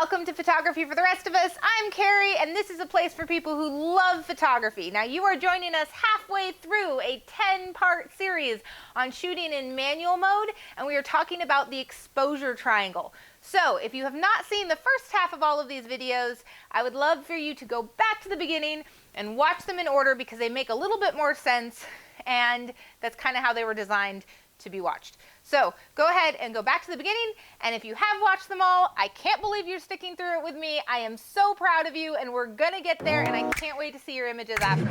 welcome to Photography for the Rest of Us. I'm Carrie, and this is a place for people who love photography. Now, you are joining us halfway through a 10-part series on shooting in manual mode, and we are talking about the exposure triangle. So, if you have not seen the first half of all of these videos, I would love for you to go back to the beginning and watch them in order because they make a little bit more sense, and that's kind of how they were designed to be watched. So go ahead and go back to the beginning, and if you have watched them all, I can't believe you're sticking through it with me. I am so proud of you, and we're gonna get there, and I can't wait to see your images after.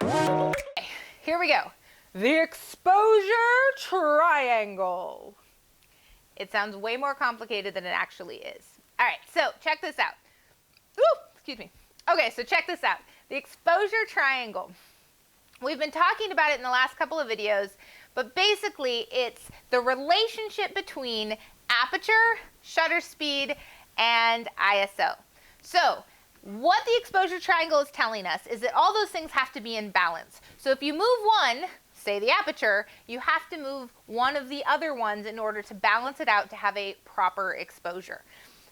Okay, here we go. The exposure triangle. It sounds way more complicated than it actually is. All right, so check this out. Ooh, excuse me. Okay, so check this out. The exposure triangle. We've been talking about it in the last couple of videos, but basically it's the relationship between aperture, shutter speed, and ISO. So what the exposure triangle is telling us is that all those things have to be in balance. So if you move one, say the aperture, you have to move one of the other ones in order to balance it out to have a proper exposure.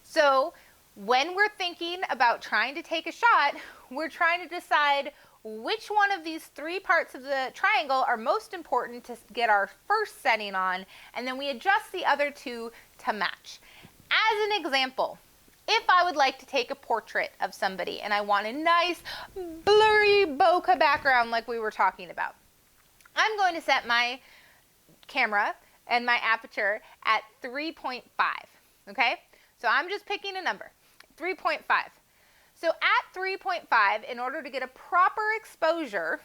So when we're thinking about trying to take a shot, we're trying to decide which one of these three parts of the triangle are most important to get our first setting on, and then we adjust the other two to match. As an example, if I would like to take a portrait of somebody and I want a nice blurry bokeh background like we were talking about, I'm going to set my camera and my aperture at 3.5, okay? So I'm just picking a number, 3.5. So at 3.5, in order to get a proper exposure,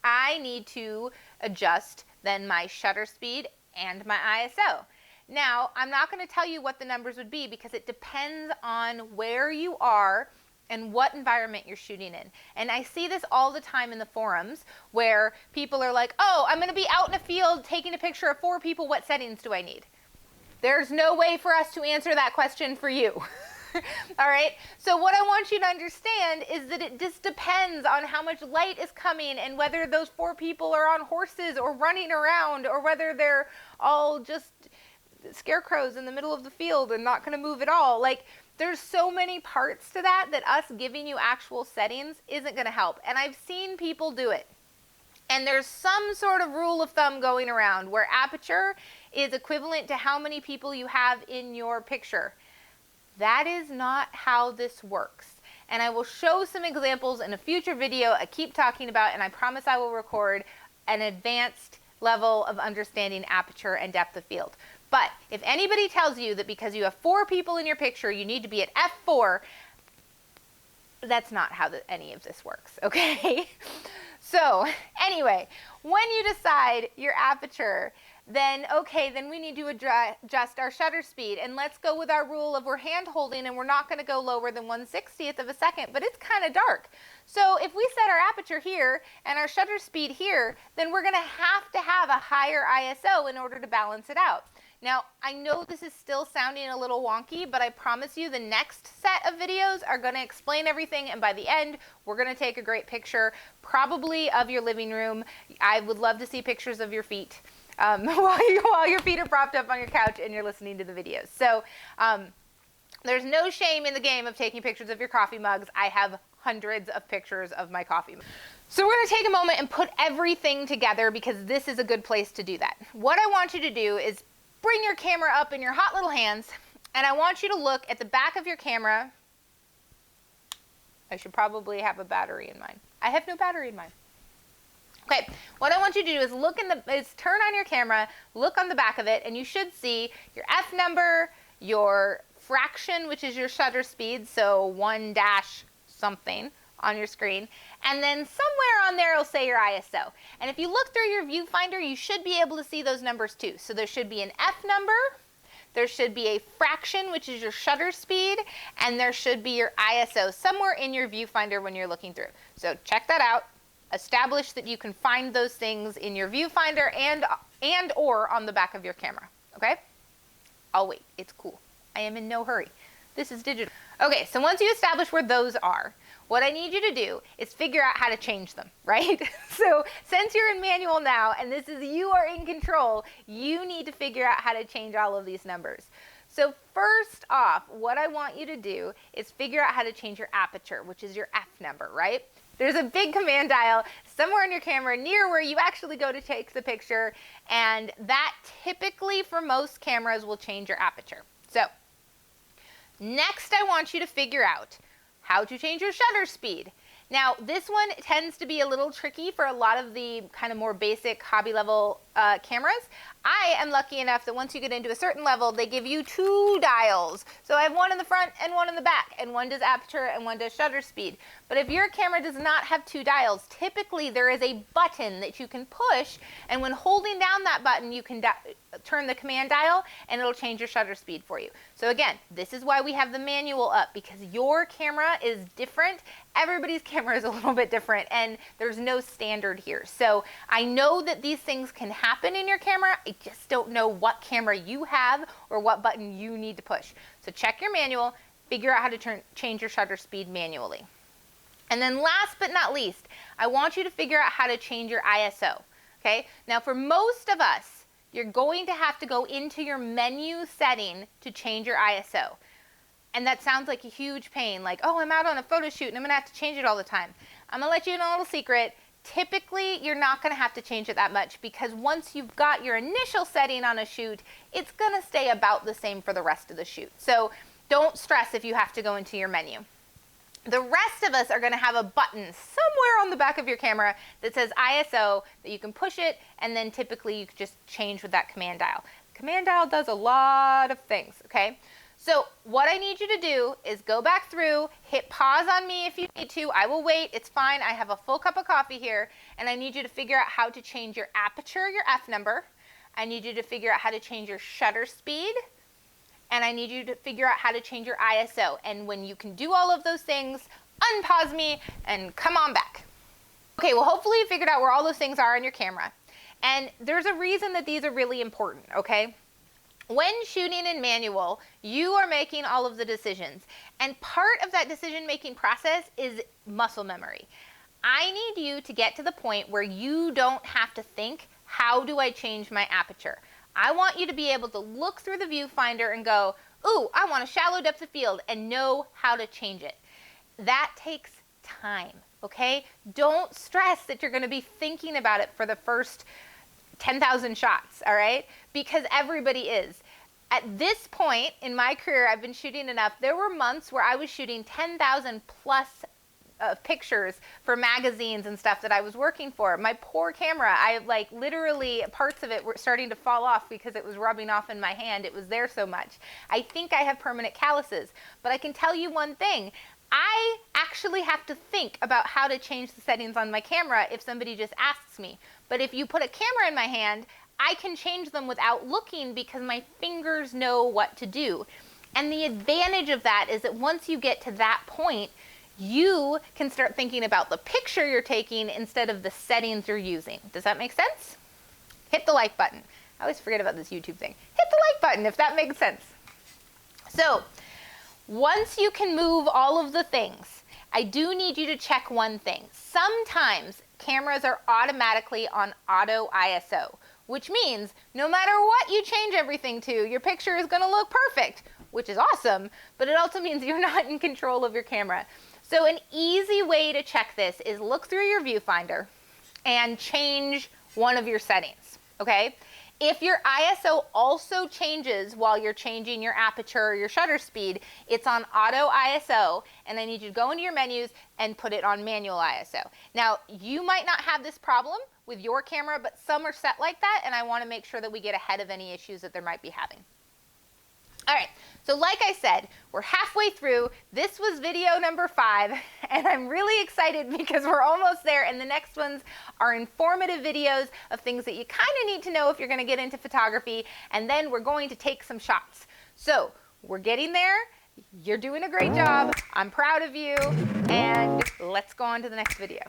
I need to adjust then my shutter speed and my ISO. Now, I'm not going to tell you what the numbers would be because it depends on where you are and what environment you're shooting in. And I see this all the time in the forums where people are like, oh, I'm going to be out in a field taking a picture of 4 people. What settings do I need? There's no way for us to answer that question for you. All right, so what I want you to understand is that it just depends on how much light is coming and whether those 4 people are on horses or running around or whether they're all just scarecrows in the middle of the field and not going to move at all. Like, there's so many parts to that that us giving you actual settings isn't going to help. And I've seen people do it. And there's some sort of rule of thumb going around where aperture is equivalent to how many people you have in your picture. That is not how this works. And I will show some examples in a future video I keep talking about, and I promise I will record an advanced level of understanding aperture and depth of field. But if anybody tells you that because you have 4 people in your picture, you need to be at f4, that's not how any of this works, okay? So anyway, when you decide your aperture, then we need to adjust our shutter speed. And let's go with our rule of we're hand holding and we're not going to go lower than 1/60th of a second, but it's kind of dark. So if we set our aperture here and our shutter speed here, then we're going to have a higher ISO in order to balance it out. Now, I know this is still sounding a little wonky, but I promise you the next set of videos are going to explain everything, and by the end, we're going to take a great picture, probably of your living room. I would love to see pictures of your feet. While your feet are propped up on your couch and you're listening to the videos. So there's no shame in the game of taking pictures of your coffee mugs. I have hundreds of pictures of my coffee mugs. So we're going to take a moment and put everything together because this is a good place to do that. What I want you to do is bring your camera up in your hot little hands, and I want you to look at the back of your camera. I should probably have a battery in mine. I have no battery in mine. Okay, what I want you to do is turn on your camera, look on the back of it, and you should see your F number, your fraction, which is your shutter speed, so 1 dash something on your screen, and then somewhere on there it'll say your ISO. And if you look through your viewfinder, you should be able to see those numbers too. So there should be an F number, there should be a fraction, which is your shutter speed, and there should be your ISO somewhere in your viewfinder when you're looking through. So check that out. Establish that you can find those things in your viewfinder and or on the back of your camera, okay? I'll wait, it's cool. I am in no hurry. This is digital. Okay, so once you establish where those are, what I need you to do is figure out how to change them, right? So since you're in manual now, and this is you are in control, you need to figure out how to change all of these numbers. So first off, what I want you to do is figure out how to change your aperture, which is your F number, right? There's a big command dial somewhere on your camera near where you actually go to take the picture, and that typically for most cameras will change your aperture. So next I want you to figure out how to change your shutter speed. Now this one tends to be a little tricky for a lot of the kind of more basic hobby level cameras. I am lucky enough that once you get into a certain level, they give you 2 dials. So I have one in the front and one in the back, and one does aperture and one does shutter speed. But if your camera does not have 2 dials, typically there is a button that you can push, and when holding down that button, you can turn the command dial and it'll change your shutter speed for you. So again, this is why we have the manual up, because your camera is different. Everybody's camera is a little bit different, and there's no standard here. So I know that these things can happen in your camera. I just don't know what camera you have or what button you need to push. So check your manual, figure out how to change your shutter speed manually. And then last but not least, I want you to figure out how to change your ISO. Okay? Now for most of us, you're going to have to go into your menu setting to change your ISO. And that sounds like a huge pain, like, oh, I'm out on a photo shoot and I'm gonna have to change it all the time. I'm gonna let you in a little secret. Typically, you're not gonna have to change it that much, because once you've got your initial setting on a shoot, it's gonna stay about the same for the rest of the shoot. So don't stress if you have to go into your menu. The rest of us are gonna have a button somewhere on the back of your camera that says ISO, that you can push it, and then typically you can just change with that command dial. Command dial does a lot of things, okay? So what I need you to do is go back through, hit pause on me if you need to. I will wait, it's fine. I have a full cup of coffee here, and I need you to figure out how to change your aperture, your F number. I need you to figure out how to change your shutter speed, and I need you to figure out how to change your ISO. And when you can do all of those things, unpause me and come on back. Okay, well hopefully you figured out where all those things are on your camera. And there's a reason that these are really important, okay? When shooting in manual, you are making all of the decisions. And part of that decision-making process is muscle memory. I need you to get to the point where you don't have to think, how do I change my aperture? I want you to be able to look through the viewfinder and go, ooh, I want a shallow depth of field, and know how to change it. That takes time, okay? Don't stress that you're gonna be thinking about it for the first 10,000 shots, all right? Because everybody is. At this point in my career, I've been shooting enough. There were months where I was shooting 10,000 plus pictures for magazines and stuff that I was working for. My poor camera, I like literally parts of it were starting to fall off because it was rubbing off in my hand. It was there so much. I think I have permanent calluses, but I can tell you one thing. I actually have to think about how to change the settings on my camera if somebody just asks me. But if you put a camera in my hand, I can change them without looking because my fingers know what to do. And the advantage of that is that once you get to that point, you can start thinking about the picture you're taking instead of the settings you're using. Does that make sense? Hit the like button. I always forget about this YouTube thing. Hit the like button if that makes sense. So, once you can move all of the things, I do need you to check one thing. Sometimes cameras are automatically on auto ISO, which means no matter what you change everything to, your picture is gonna look perfect, which is awesome, but it also means you're not in control of your camera. So an easy way to check this is look through your viewfinder and change one of your settings, okay? If your ISO also changes while you're changing your aperture or your shutter speed, it's on auto ISO, and I need you to go into your menus and put it on manual ISO. Now, you might not have this problem with your camera, but some are set like that, and I want to make sure that we get ahead of any issues that there might be having. All right, so like I said, we're halfway through. This was video number 5, and I'm really excited because we're almost there, and the next ones are informative videos of things that you kind of need to know if you're going to get into photography, and then we're going to take some shots. So we're getting there. You're doing a great job. I'm proud of you, and let's go on to the next video.